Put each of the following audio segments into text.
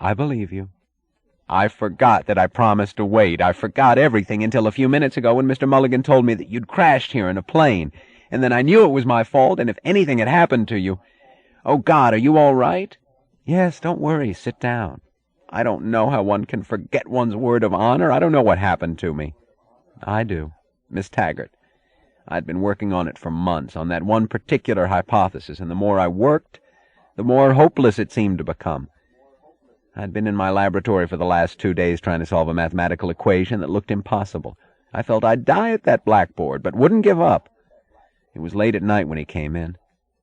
I believe you. I forgot that I promised to wait. I forgot everything until a few minutes ago when Mr. Mulligan told me that you'd crashed here in a plane, and then I knew it was my fault, and if anything had happened to you... Oh, God, are you all right? Yes, don't worry. Sit down. I don't know how one can forget one's word of honor. I don't know what happened to me. I do. Miss Taggart. I'd been working on it for months, on that one particular hypothesis, and the more I worked, the more hopeless it seemed to become. I'd been in my laboratory for the last 2 days trying to solve a mathematical equation that looked impossible. I felt I'd die at that blackboard, but wouldn't give up. It was late at night when he came in.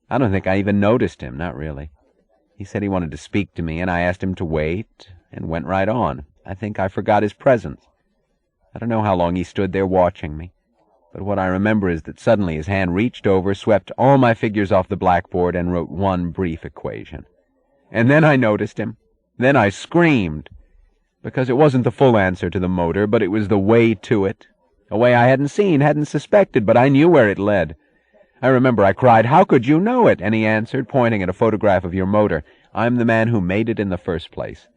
I don't think I even noticed him, not really. He said he wanted to speak to me, and I asked him to wait, and went right on. I think I forgot his presence. I don't know how long he stood there watching me, but what I remember is that suddenly his hand reached over, swept all my figures off the blackboard, and wrote one brief equation. And then I noticed him. Then I screamed, because it wasn't the full answer to the motor, but it was the way to it, a way I hadn't seen, hadn't suspected, but I knew where it led. I remember I cried, "How could you know it?" And he answered, pointing at a photograph of your motor, "I'm the man who made it in the first place."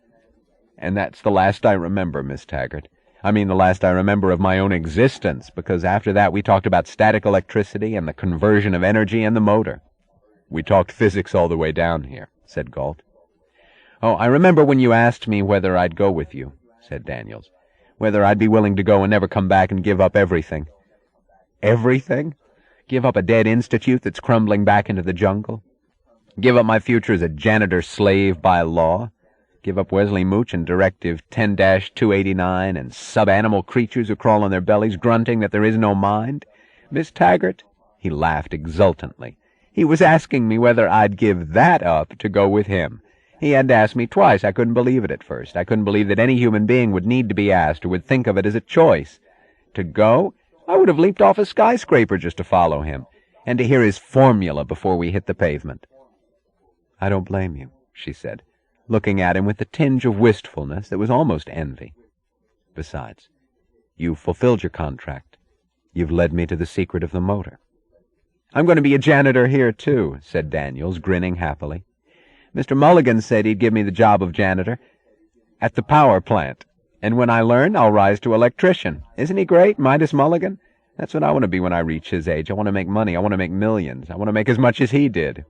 And that's the last I remember, Miss Taggart. I mean the last I remember of my own existence, because after that we talked about static electricity and the conversion of energy and the motor. We talked physics all the way down here, said Galt. Oh, I remember when you asked me whether I'd go with you, said Daniels. Whether I'd be willing to go and never come back and give up everything. Everything? Give up a dead institute that's crumbling back into the jungle? Give up my future as a janitor slave by law? Give up Wesley Mooch and Directive 10-289 and sub-animal creatures who crawl on their bellies grunting that there is no mind? Miss Taggart? He laughed exultantly. He was asking me whether I'd give that up to go with him. He had to ask me twice. I couldn't believe it at first. I couldn't believe that any human being would need to be asked or would think of it as a choice. To go? I would have leaped off a skyscraper just to follow him, and to hear his formula before we hit the pavement. I don't blame you, she said, looking at him with a tinge of wistfulness that was almost envy. Besides, you've fulfilled your contract. You've led me to the secret of the motor. I'm going to be a janitor here, too, said Daniels, grinning happily. Mr. Mulligan said he'd give me the job of janitor at the power plant, and when I learn, I'll rise to electrician. Isn't he great, Midas Mulligan? That's what I want to be when I reach his age. I want to make money. I want to make millions. I want to make as much as he did.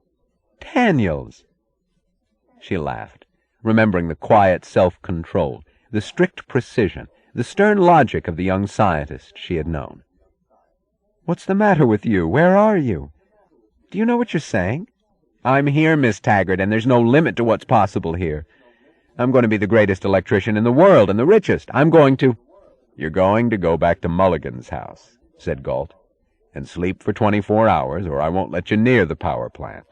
Daniels! She laughed, remembering the quiet self-control, the strict precision, the stern logic of the young scientist she had known. What's the matter with you? Where are you? Do you know what you're saying? I'm here, Miss Taggart, and there's no limit to what's possible here. I'm going to be the greatest electrician in the world, and the richest. I'm going to... You're going to go back to Mulligan's house, said Galt, and sleep for 24 hours, or I won't let you near the power plant.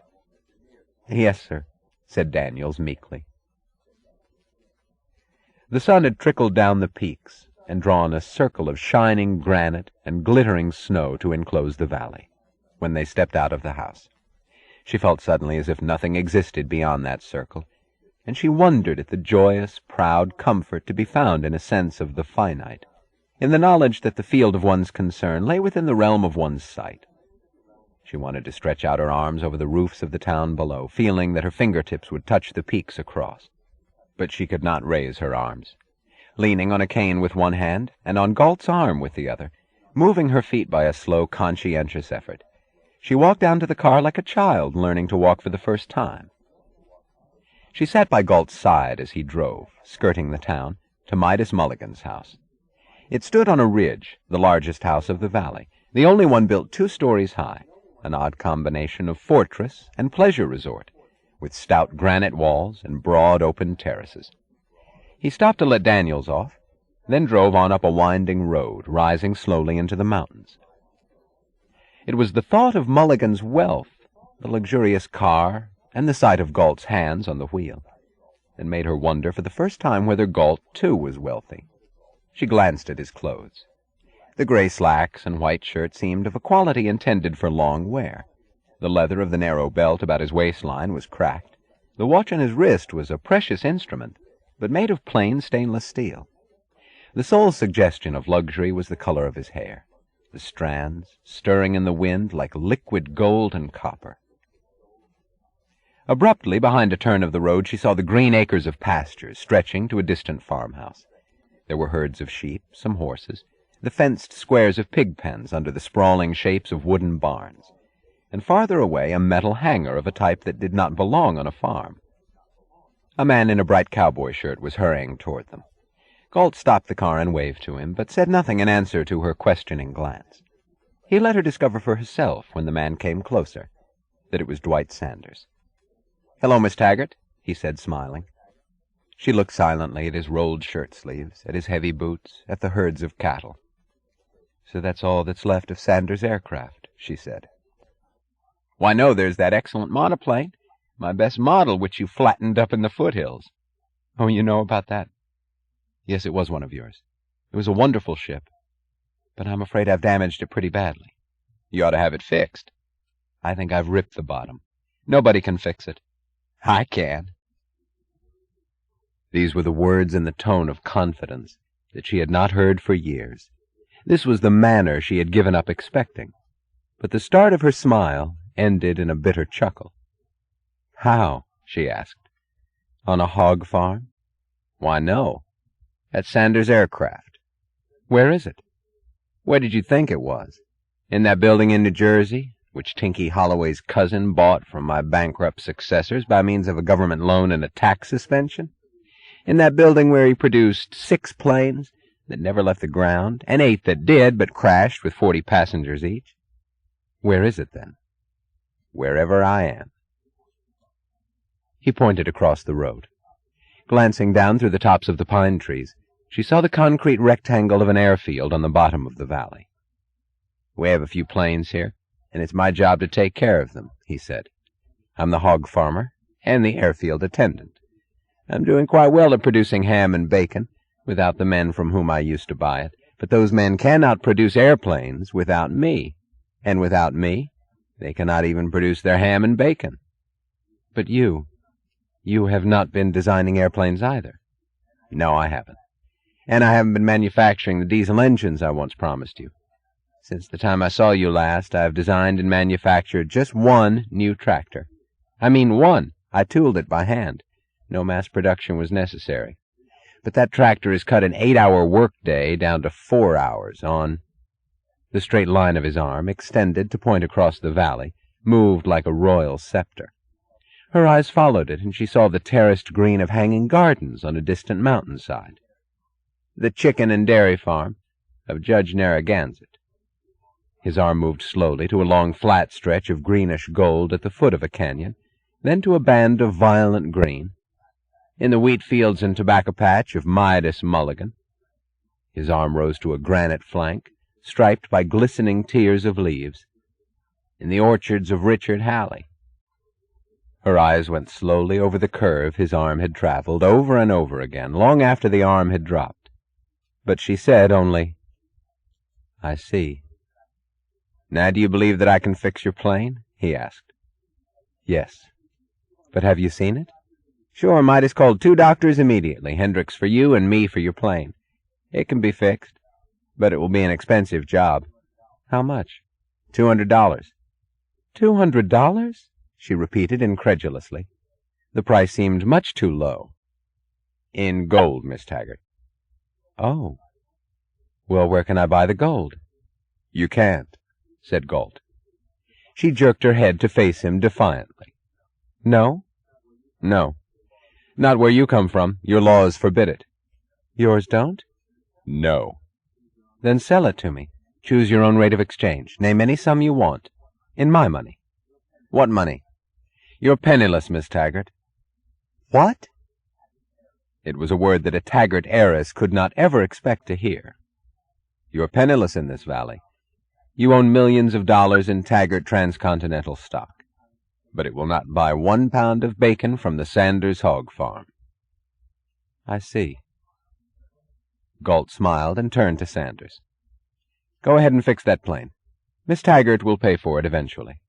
Yes, sir, said Daniels meekly. The sun had trickled down the peaks and drawn a circle of shining granite and glittering snow to enclose the valley, when they stepped out of the house. She felt suddenly as if nothing existed beyond that circle, and she wondered at the joyous, proud comfort to be found in a sense of the finite, in the knowledge that the field of one's concern lay within the realm of one's sight. She wanted to stretch out her arms over the roofs of the town below, feeling that her fingertips would touch the peaks across. But she could not raise her arms. Leaning on a cane with one hand, and on Galt's arm with the other, moving her feet by a slow, conscientious effort, she walked down to the car like a child learning to walk for the first time. She sat by Galt's side as he drove, skirting the town, to Midas Mulligan's house. It stood on a ridge, the largest house of the valley, the only one built 2 stories high, an odd combination of fortress and pleasure resort, with stout granite walls and broad open terraces. He stopped to let Daniels off, then drove on up a winding road, rising slowly into the mountains. It was the thought of Mulligan's wealth, the luxurious car, and the sight of Galt's hands on the wheel, that made her wonder for the first time whether Galt, too, was wealthy. She glanced at his clothes. The gray slacks and white shirt seemed of a quality intended for long wear. The leather of the narrow belt about his waistline was cracked. The watch on his wrist was a precious instrument, but made of plain stainless steel. The sole suggestion of luxury was the color of his hair, the strands stirring in the wind like liquid gold and copper. Abruptly, behind a turn of the road, she saw the green acres of pastures stretching to a distant farmhouse. There were herds of sheep, some horses, the fenced squares of pig pens under the sprawling shapes of wooden barns, and farther away a metal hangar of a type that did not belong on a farm. A man in a bright cowboy shirt was hurrying toward them. Galt stopped the car and waved to him, but said nothing in answer to her questioning glance. He let her discover for herself, when the man came closer, that it was Dwight Sanders. "Hello, Miss Taggart," he said, smiling. She looked silently at his rolled shirt sleeves, at his heavy boots, at the herds of cattle. "So that's all that's left of Sanders' aircraft," she said. "Why, no, there's that excellent monoplane, my best model, which you flattened up in the foothills." "Oh, you know about that?" "Yes, it was one of yours. It was a wonderful ship, but I'm afraid I've damaged it pretty badly." "You ought to have it fixed." "I think I've ripped the bottom. Nobody can fix it." "I can." These were the words and the tone of confidence that she had not heard for years. This was the manner she had given up expecting. But the start of her smile ended in a bitter chuckle. "How?" she asked. "On a hog farm?" "Why, no. At Sanders' Aircraft." "Where is it?" "Where did you think it was? In that building in New Jersey, which Tinky Holloway's cousin bought from my bankrupt successors by means of a government loan and a tax suspension? In that building where he produced 6 planes that never left the ground, and 8 that did, but crashed with 40 passengers each?" "Where is it, then?" "Wherever I am." He pointed across the road. Glancing down through the tops of the pine trees, she saw the concrete rectangle of an airfield on the bottom of the valley. "We have a few planes here, and it's my job to take care of them," he said. "I'm the hog farmer and the airfield attendant. I'm doing quite well at producing ham and bacon, without the men from whom I used to buy it, but those men cannot produce airplanes without me, and without me, they cannot even produce their ham and bacon." "But you have not been designing airplanes either." "No, I haven't. And I haven't been manufacturing the diesel engines I once promised you. Since the time I saw you last, I have designed and manufactured just one new tractor. I mean one. I tooled it by hand. No mass production was necessary. But that tractor has cut an 8-hour workday down to 4 hours on—" The straight line of his arm, extended to point across the valley, moved like a royal scepter. Her eyes followed it, and she saw the terraced green of hanging gardens on a distant mountainside. "The chicken and dairy farm of Judge Narragansett." His arm moved slowly to a long flat stretch of greenish gold at the foot of a canyon, then to a band of violent green. "In the wheat fields and tobacco patch of Midas Mulligan." His arm rose to a granite flank, striped by glistening tiers of leaves. "In the orchards of Richard Halley." Her eyes went slowly over the curve his arm had traveled, over and over again, long after the arm had dropped. But she said only, "I see." "Now do you believe that I can fix your plane?" he asked. "Yes. But have you seen it?" "Sure, Midas called 2 doctors immediately, Hendricks for you and me for your plane. It can be fixed, but it will be an expensive job." "How much?" $200. $200? She repeated incredulously. The price seemed much too low. "In gold, Miss Taggart." "Oh. Well, where can I buy the gold?" "You can't," said Galt. She jerked her head to face him defiantly. "No?" "No. Not where you come from. Your laws forbid it." "Yours don't?" "No." "Then sell it to me. Choose your own rate of exchange. Name any sum you want. In my money." "What money?" "You're penniless, Miss Taggart." "What?" It was a word that a Taggart heiress could not ever expect to hear. "You're penniless in this valley. You own millions of dollars in Taggart Transcontinental stock, but it will not buy 1 pound of bacon from the Sanders hog farm." "I see." Galt smiled and turned to Sanders. "Go ahead and fix that plane. Miss Taggart will pay for it eventually."